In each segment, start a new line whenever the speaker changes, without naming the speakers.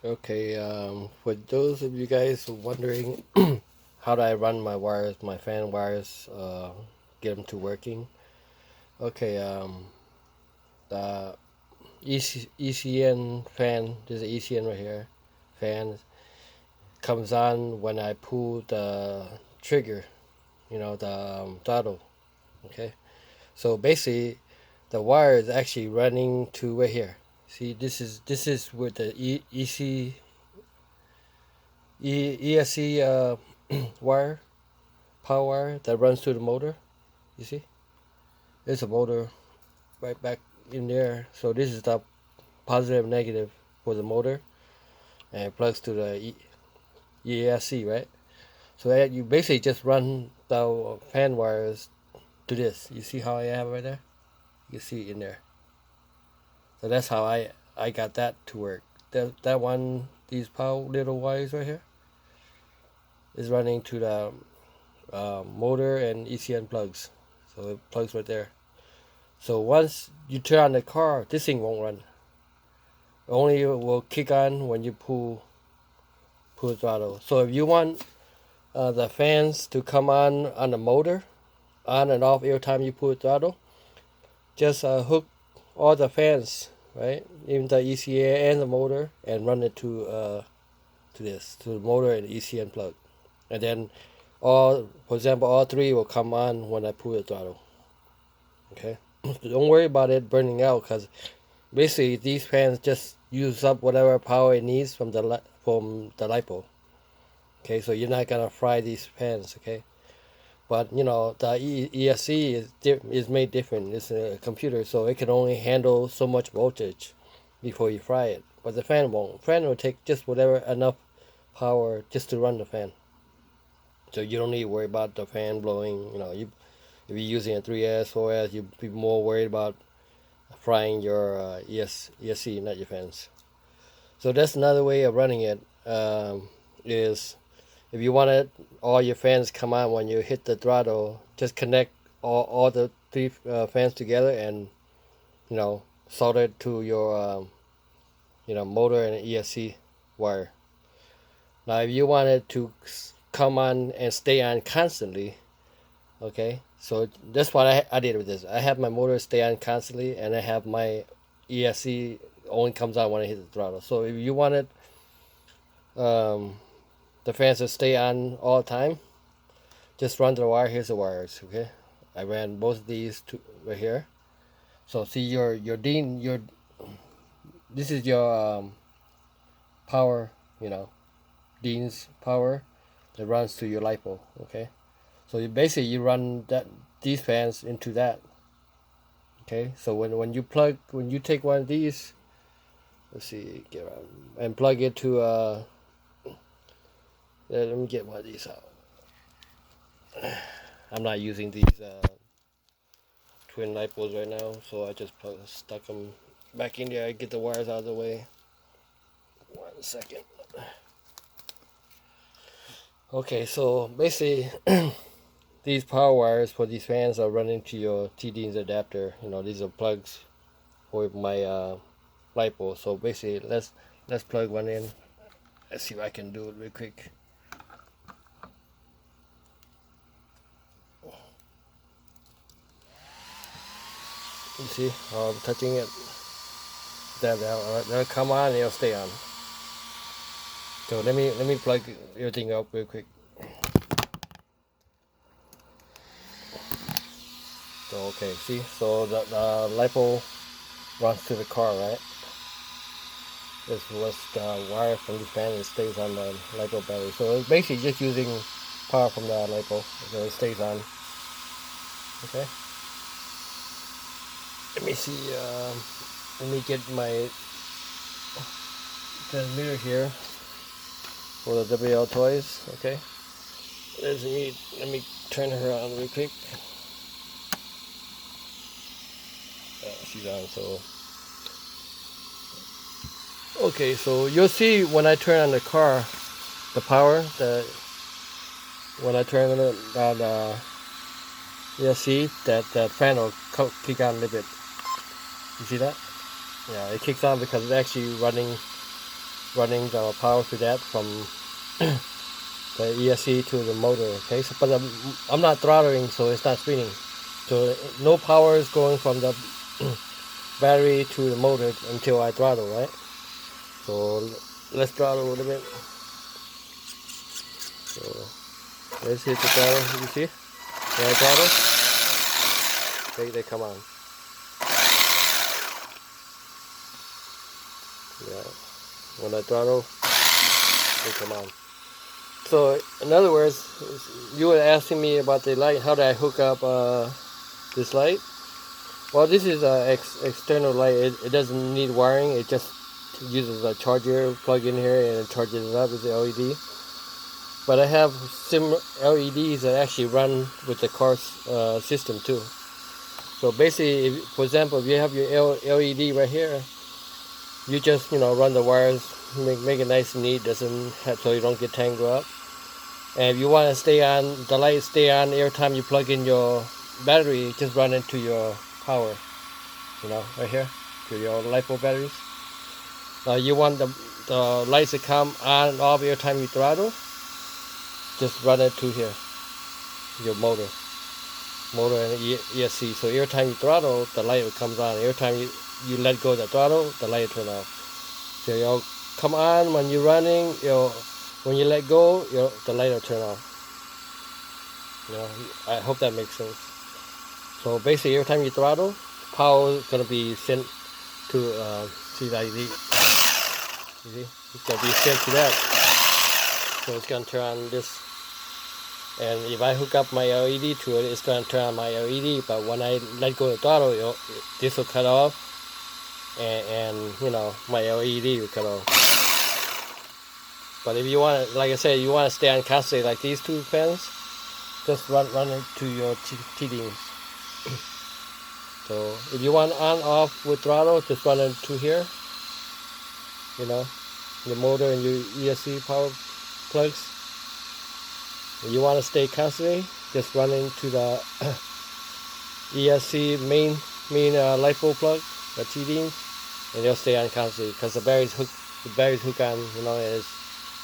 Okay, for those of you guys wondering how do I run my wires, my fan wires, get them to working? Okay, the ECN fan, there's an ECN right here, fan comes on when I pull the trigger, the throttle. Okay, so basically, the wire is actually running to right here. See, this is with the ESC wire, power wire that runs to the motor. You see, there's a motor right back in there. So this is the positive, negative for the motor, and it plugs to the ESC, right? So that you basically just run the fan wires to this. You see how I have it right there? You see it in there. So that's how I got that to work. That one, these power little wires right here, is running to the motor and ECN plugs. So it plugs right there. So once you turn on the car, this thing won't run. Only will kick on when you pull the throttle. So if you want the fans to come on the motor, on and off every time you pull the throttle, just hook all the fans, right, even the ECA and the motor, and run it to the motor and the ECN plug, and then for example, all three will come on when I pull the throttle. Okay, don't worry about it burning out because basically these fans just use up whatever power it needs from the lipo. Okay, so you're not gonna fry these fans. Okay, but the ESC is made different. It's a computer, so it can only handle so much voltage before you fry it. But the fan won't. Fan will take just whatever enough power just to run the fan. So you don't need to worry about the fan blowing. If you're using a 3S, 4S, you'd be more worried about frying your ESC, not your fans. So that's another way of running it. Is if you wanted all your fans come on when you hit the throttle, just connect all the three fans together and solder it to your motor and ESC wire. Now, if you wanted to come on and stay on constantly, okay, so that's what I did with this. I have my motor stay on constantly, and I have my ESC only comes on when I hit the throttle. So if you wanted um, the fans to stay on all the time, just run the wire. Here's the wires. Okay, I ran both of these right here. So see your Dean this is your power. Dean's power that runs to your lipo. Okay, so you run these fans into that. Okay, so when you take one of these, let's see, get around and plug it to let me get one of these out. I'm not using these twin lipos right now, so I just stuck them back in there. I get the wires out of the way. 1 second. Okay, so basically, these power wires for these fans are running to your TD's adapter. These are plugs for my lipo. So basically, let's plug one in. Let's see if I can do it real quick. You see how I'm touching it? That'll come on and it'll stay on. So let me plug everything up real quick. So okay, see, so the lipo runs to the car, right? This was the wire from the fan and stays on the lipo battery. So it's basically just using power from the lipo, so it stays on. Okay. Let me see. Let me get my transmitter here for the WL toys. Okay. Let me turn her on real quick. She's on. So okay. So you'll see when I turn on the car, the power. When I turn on you'll see that fan will kick on a little bit. You see that? Yeah, it kicks on because it's actually running running the power to that from the ESC to the motor. Okay, so but I'm not throttling, so it's not spinning. So no power is going from the battery to the motor until I throttle, right? So let's throttle a little bit. So let's hit the throttle. You see? When I throttle, they come on. Yeah. When I throttle, they come on. So in other words, you were asking me about the light. How do I hook up this light? Well, this is an external light. It doesn't need wiring. It just uses a charger, plug in here, and it charges it up with the LED. But I have similar LEDs that actually run with the car's system too. So basically, for example, if you have your LED right here, you just run the wires, make it nice and neat, doesn't have, so you don't get tangled up. And if you want to stay on, the light stay on every time you plug in your battery, just run into your power, right here, to your LiPo batteries. Now you want the lights to come on and off every time you throttle, just run it to here, your motor and ESC. So every time you throttle, the light comes on. Every time you let go of the throttle, the light will turn off. So you'll come on when you're running, when you let go, the light will turn off. I hope that makes sense. So basically, every time you throttle, power is going to be sent to see that LED. You see, it's going to be sent to that. So it's going to turn on this. And if I hook up my LED to it, it's going to turn on my LED. But when I let go of the throttle, this will cut off, and my LED will cut off. But if you want to, like I said, you want to stay on constantly like these two fans, just run it to your TDs. So if you want on off with throttle, just run it to here. Your motor and your ESC power plugs. If you want to stay constantly, just run into the ESC main LiPo plug, the TD, and it'll stay on constantly because the battery's hook on. It's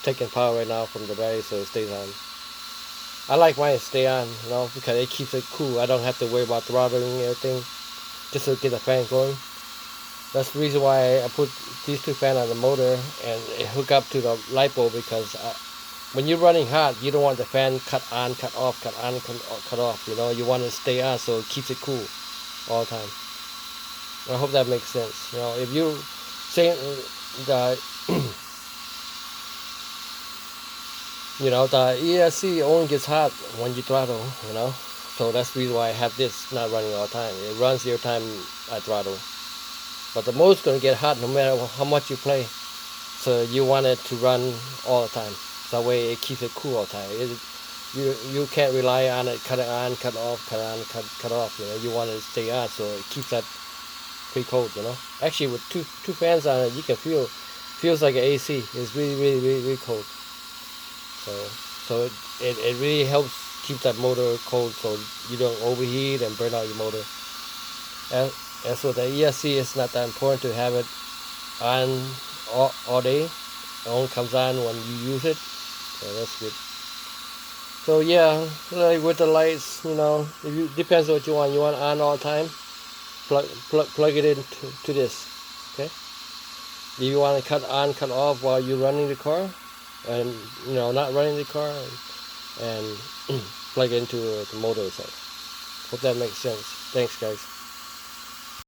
taking power right now from the battery, so it stays on. I like mine to stay on, because it keeps it cool. I don't have to worry about throttling and everything, just to get the fan going. That's the reason why I put these two fans on the motor and it hook up to the LiPo, because when you're running hot, you don't want the fan cut on, cut off, cut on, cut off. You want to stay on so it keeps it cool all the time. I hope that makes sense. If you say the the ESC only gets hot when you throttle, so that's the reason why I have this not running all the time. It runs every time I throttle. But the motor's going to get hot no matter how much you play. So you want it to run all the time. That way it keeps it cool all the time. You can't rely on it, cut it on, cut off, cut on, cut off. You want it to stay on, so it keeps that pretty cold. Actually, with two fans on it, you can feels like an AC. It's really, really, really, really cold. So it really helps keep that motor cold, so you don't overheat and burn out your motor. And so the ESC is not that important to have it on all day. It only comes on when you use it. So that's good. So yeah, like with the lights, it depends on what you want. You want on all the time, plug it into this. Okay. If you want to cut on, cut off while you're running the car, and not running the car, and plug into the motor itself. Hope that makes sense. Thanks, guys.